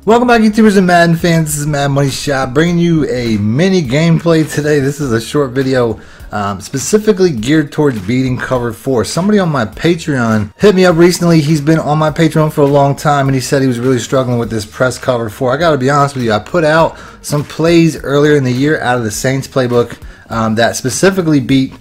Welcome back, YouTubers and Madden fans. This is MADDENMONEYSHOT bringing you a mini gameplay today. This is a short video specifically geared towards beating cover 4. Somebody on my Patreon hit me up recently. He's been on my Patreon for a long time and he said he was really struggling with this press cover 4. I gotta be honest with you, I put out some plays earlier in the year out of the Saints playbook that specifically beat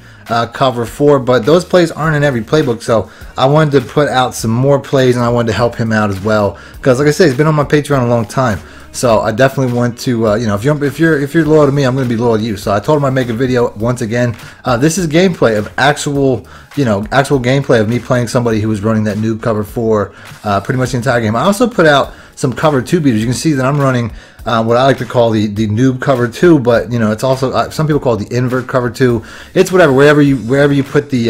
cover 4, but those plays aren't in every playbook, so I wanted to put out some more plays and I wanted to help him out as well, because like I said, he's been on my Patreon a long time, so I definitely want to you know, if you're loyal to me, I'm going to be loyal to you. So I told him I'd make a video once again. This is gameplay of actual gameplay of me playing somebody who was running that NOOB cover 4 pretty much the entire game. I also put out some cover 2 beaters. You can see that I'm running what I like to call the NOOB cover 2, but you know, it's also some people call it the invert cover 2. It's whatever, wherever you put the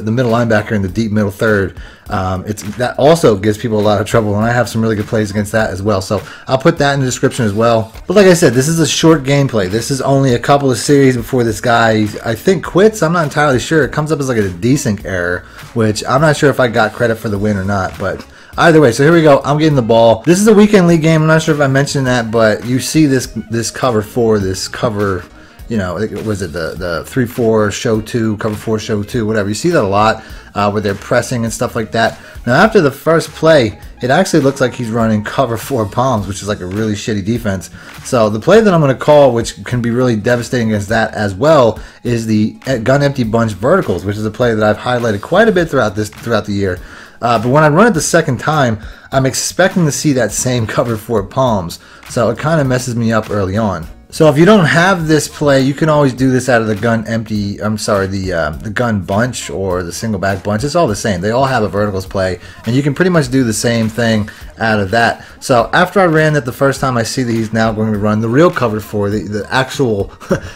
middle linebacker in the deep middle third. That also gives people a lot of trouble, and I have some really good plays against that as well. So I'll put that in the description as well. But like I said, this is a short gameplay. This is only a couple of series before this guy, I think, quits. I'm not entirely sure. It comes up as like a desync error, which I'm not sure if I got credit for the win or not, but either way, so here we go. I'm getting the ball. This is a weekend league game. I'm not sure if I mentioned that, but you see this cover 4, this cover, you know, was it the 3-4 show 2, cover 4 show 2, whatever. You see that a lot where they're pressing and stuff like that. Now after the first play, it actually looks like he's running cover 4 palms, which is like a really shitty defense. So the play that I'm going to call, which can be really devastating against that as well, is the gun empty bunch verticals, which is a play that I've highlighted quite a bit throughout the year. But when I run it the second time, I'm expecting to see that same cover 4 palms, so it kind of messes me up early on. So if you don't have this play, you can always do this out of the gun empty, the gun bunch or the single back bunch. It's all the same. They all have a verticals play, and you can pretty much do the same thing out of that. So after I ran that the first time, I see that he's now going to run the real cover 4, the actual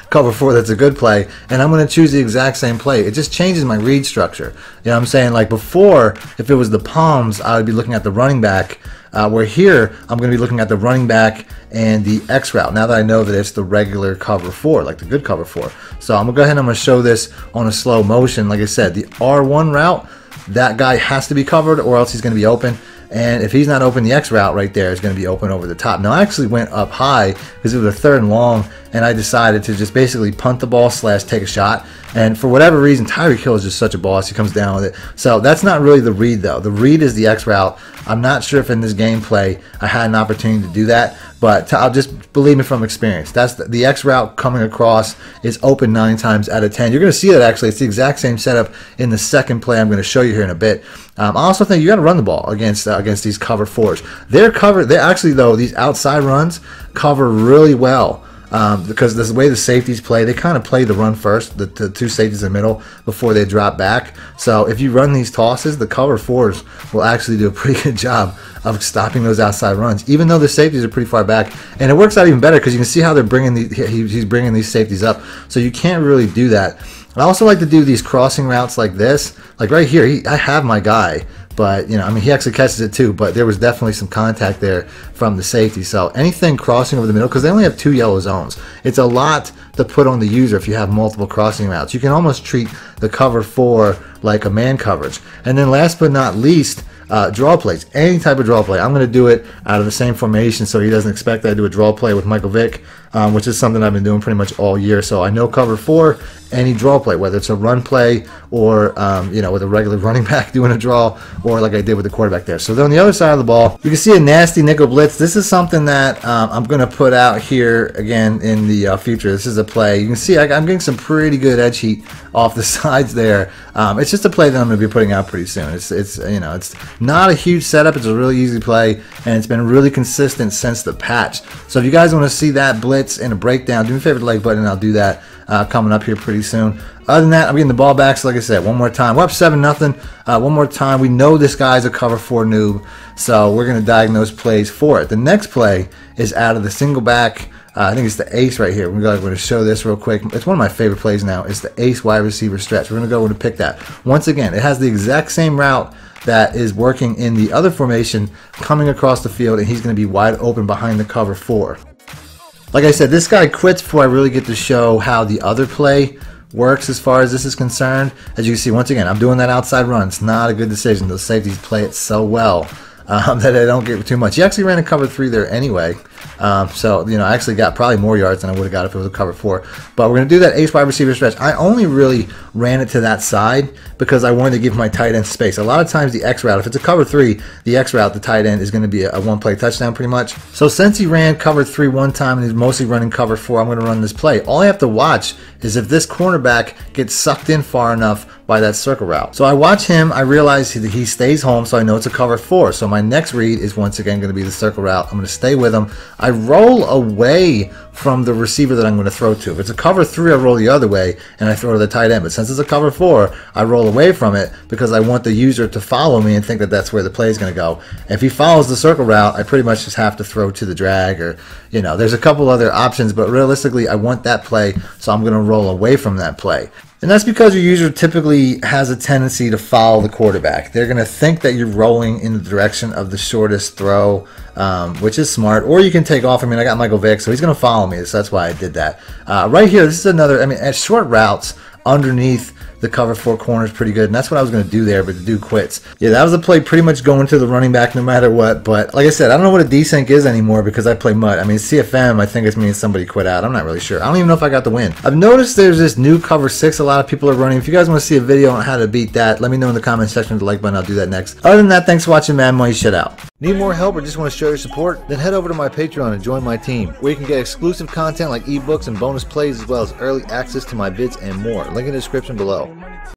cover 4 that's a good play, and I'm going to choose the exact same play. It just changes my read structure. You know what I'm saying? Like before, if it was the palms, I would be looking at the running back, where here I'm going to be looking at the running back and the X route, now that I know that it's the regular cover 4, like the good cover 4. So I'm going to go ahead and I'm going to show this on a slow motion. Like I said, the R1 route, that guy has to be covered or else he's going to be open. And if he's not open, the X route right there is going to be open over the top. Now I actually went up high because it was a 3rd and long, and I decided to just basically punt the ball / take a shot. And for whatever reason, Tyreek Hill is just such a boss. He comes down with it. So that's not really the read though. The read is the X route. I'm not sure if in this gameplay I had an opportunity to do that, but I'll just believe me from experience. That's the X route coming across is open 9 times out of 10. You're going to see that actually. It's the exact same setup in the second play I'm going to show you here in a bit. I also think you got to run the ball against these cover 4s. They're actually, though, these outside runs cover really well. Because the way the safeties play, they kind of play the run first, the 2 safeties in the middle before they drop back. So if you run these tosses, the cover 4s will actually do a pretty good job of stopping those outside runs, even though the safeties are pretty far back. And it works out even better because you can see how they're bringing he's bringing these safeties up. So you can't really do that. I also like to do these crossing routes like this, like right here. I have my guy, but you know, I mean, he actually catches it too, but there was definitely some contact there from the safety. So anything crossing over the middle, because they only have 2 yellow zones, it's a lot to put on the user if you have multiple crossing routes. You can almost treat the cover 4 like a man coverage. And then last but not least, draw plays. Any type of draw play. I'm going to do it out of the same formation so he doesn't expect that I do a draw play with Michael Vick, which is something I've been doing pretty much all year. So I know cover 4, any draw play, whether it's a run play or you know, with a regular running back doing a draw, or like I did with the quarterback there. So then on the other side of the ball, you can see a nasty nickel blitz. This is something that I'm going to put out here again in the future. This is a play. You can see I'm getting some pretty good edge heat off the sides there. It's just a play that I'm going to be putting out pretty soon. It's you know, it's not a huge setup. It's a really easy play, and it's been really consistent since the patch. So if you guys want to see that blitz and a breakdown, do me a favor to like button, and I'll do that coming up here pretty soon. Other than that, I'm getting the ball back. So like I said, one more time, we're up 7-0. One more time. We know this guy's a cover 4 noob, so we're going to diagnose plays for it. The next play is out of the single back. I think it's the ace right here. We're going to show this real quick. It's one of my favorite plays now. It's the ace wide receiver stretch. We're going to go and pick that. Once again, it has the exact same route that is working in the other formation coming across the field, and he's going to be wide open behind the cover 4. Like I said, this guy quits before I really get to show how the other play works as far as this is concerned. As you can see, once again, I'm doing that outside run. It's not a good decision. Those safeties play it so well. that I don't get too much. He actually ran a cover 3 there anyway. So, you know, I actually got probably more yards than I would have got if it was a cover 4. But we're going to do that ace wide receiver stretch. I only really ran it to that side because I wanted to give my tight end space. A lot of times the X route, if it's a cover 3, the X route, the tight end, is going to be a one-play touchdown pretty much. So since he ran cover 3 one time and he's mostly running cover 4, I'm going to run this play. All I have to watch is if this cornerback gets sucked in far enough by that circle route. So I watch him, I realize he stays home, so I know it's a cover 4. So my next read is once again going to be the circle route. I'm going to stay with him. I roll away from the receiver that I'm going to throw to. If it's a cover 3, I roll the other way and I throw to the tight end. But since it's a cover 4, I roll away from it because I want the user to follow me and think that that's where the play is going to go. If he follows the circle route, I pretty much just have to throw to the drag, or, you know, there's a couple other options, but realistically I want that play, so I'm going to roll away from that play. And that's because your user typically has a tendency to follow the quarterback. They're going to think that you're rolling in the direction of the shortest throw, which is smart. Or you can take off. I mean, I got Michael Vick, so he's going to follow me, so that's why I did that. Right here, this is another, I mean, at short routes, underneath the cover 4 corner is pretty good, and that's what I was going to do there, but the dude quits. Yeah, that was a play pretty much going to the running back no matter what, but like I said, I don't know what a desync is anymore because I play MUT. I mean, CFM, I think it means somebody quit out. I'm not really sure. I don't even know if I got the win. I've noticed there's this new cover 6 a lot of people are running. If you guys want to see a video on how to beat that, let me know in the comment section with the like button. I'll do that next. Other than that, thanks for watching Madden Money Shut Out. Need more help or just want to show your support? Then head over to my Patreon and join my team, where you can get exclusive content like ebooks and bonus plays, as well as early access to my vids and more. Link in the description below.